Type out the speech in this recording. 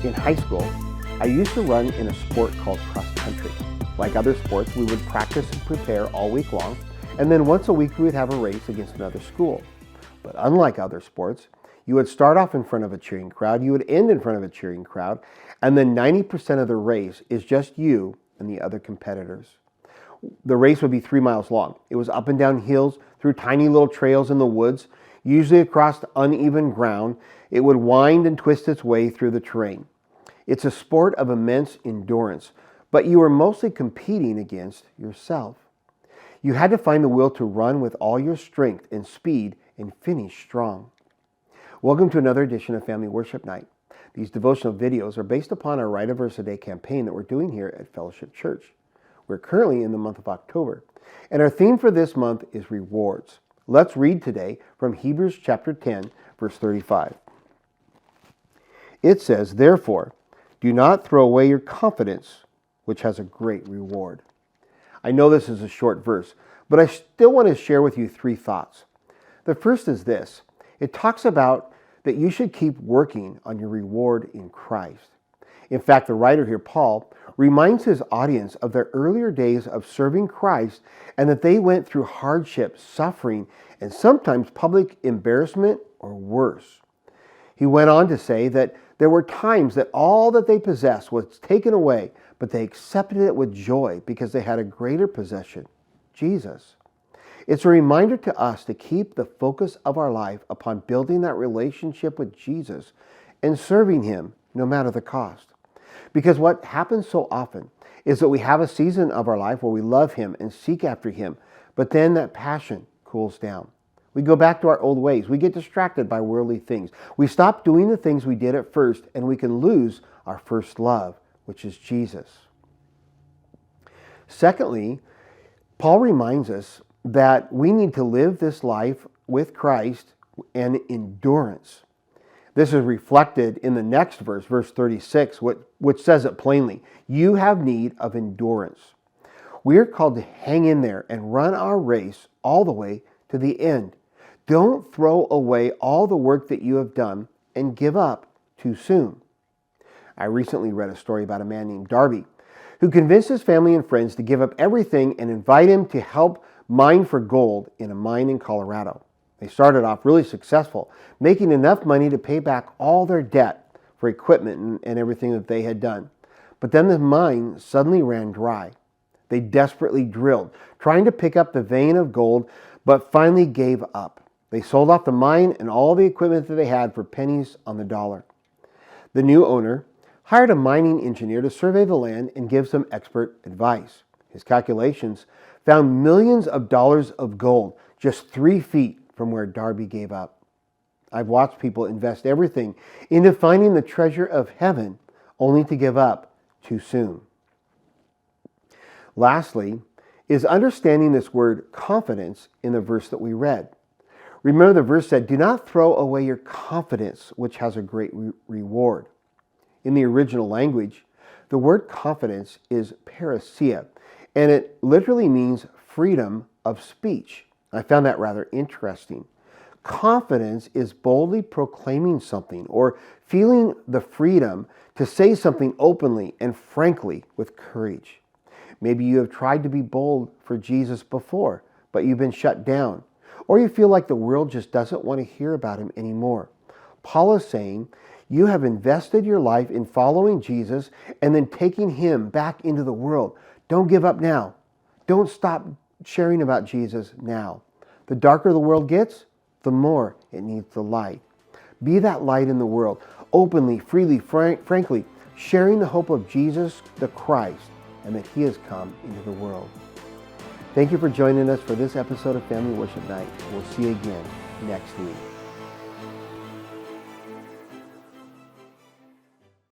In high school, I used to run in a sport called cross country. Like other sports, we would practice and prepare all week long, and then once a week we would have a race against another school. But unlike other sports, you would start off in front of a cheering crowd, you would end in front of a cheering crowd, and then 90% of the race is just you and the other competitors. The race would be 3 miles long. It was up and down hills, through tiny little trails in the woods, usually across uneven ground. It would wind and twist its way through the terrain. It's a sport of immense endurance, but you were mostly competing against yourself. You had to find the will to run with all your strength and speed and finish strong. Welcome to another edition of Family Worship Night. These devotional videos are based upon our Write a Verse a Day campaign that we're doing here at Fellowship Church. We're currently in the month of October, and our theme for this month is rewards. Let's read today from Hebrews chapter 10, verse 35. It says, "Therefore, do not throw away your confidence, which has a great reward." I know this is a short verse, but I still want to share with you 3 thoughts. The first is this. It talks about that you should keep working on your reward in Christ. In fact, the writer here, Paul, reminds his audience of their earlier days of serving Christ and that they went through hardship, suffering, and sometimes public embarrassment or worse. He went on to say that there were times that all that they possessed was taken away, but they accepted it with joy because they had a greater possession, Jesus. It's a reminder to us to keep the focus of our life upon building that relationship with Jesus and serving Him no matter the cost. Because what happens so often is that we have a season of our life where we love Him and seek after Him, but then that passion cools down. We go back to our old ways. We get distracted by worldly things. We stop doing the things we did at first, and we can lose our first love, which is Jesus. Secondly, Paul reminds us that we need to live this life with Christ and endurance. This is reflected in the next verse, verse 36, which says it plainly. You have need of endurance. We are called to hang in there and run our race all the way to the end. Don't throw away all the work that you have done and give up too soon. I recently read a story about a man named Darby who convinced his family and friends to give up everything and invite him to help mine for gold in a mine in Colorado. They started off really successful, making enough money to pay back all their debt for equipment and everything that they had done. But then the mine suddenly ran dry. They desperately drilled, trying to pick up the vein of gold, but finally gave up. They sold off the mine and all the equipment that they had for pennies on the dollar. The new owner hired a mining engineer to survey the land and give some expert advice. His calculations found millions of dollars of gold just 3 feet from where Darby gave up. I've watched people invest everything into finding the treasure of heaven only to give up too soon. Lastly, is understanding this word confidence in the verse that we read. Remember the verse said, "Do not throw away your confidence, which has a great reward." In the original language, the word confidence is parousia, and it literally means freedom of speech. I found that rather interesting. Confidence is boldly proclaiming something or feeling the freedom to say something openly and frankly with courage. Maybe you have tried to be bold for Jesus before, but you've been shut down. Or you feel like the world just doesn't want to hear about Him anymore. Paul is saying, you have invested your life in following Jesus and then taking Him back into the world. Don't give up now. Don't stop sharing about Jesus now. The darker the world gets, the more it needs the light. Be that light in the world, openly, freely, frankly, sharing the hope of Jesus the Christ and that He has come into the world. Thank you for joining us for this episode of Family Worship Night. We'll see you again next week.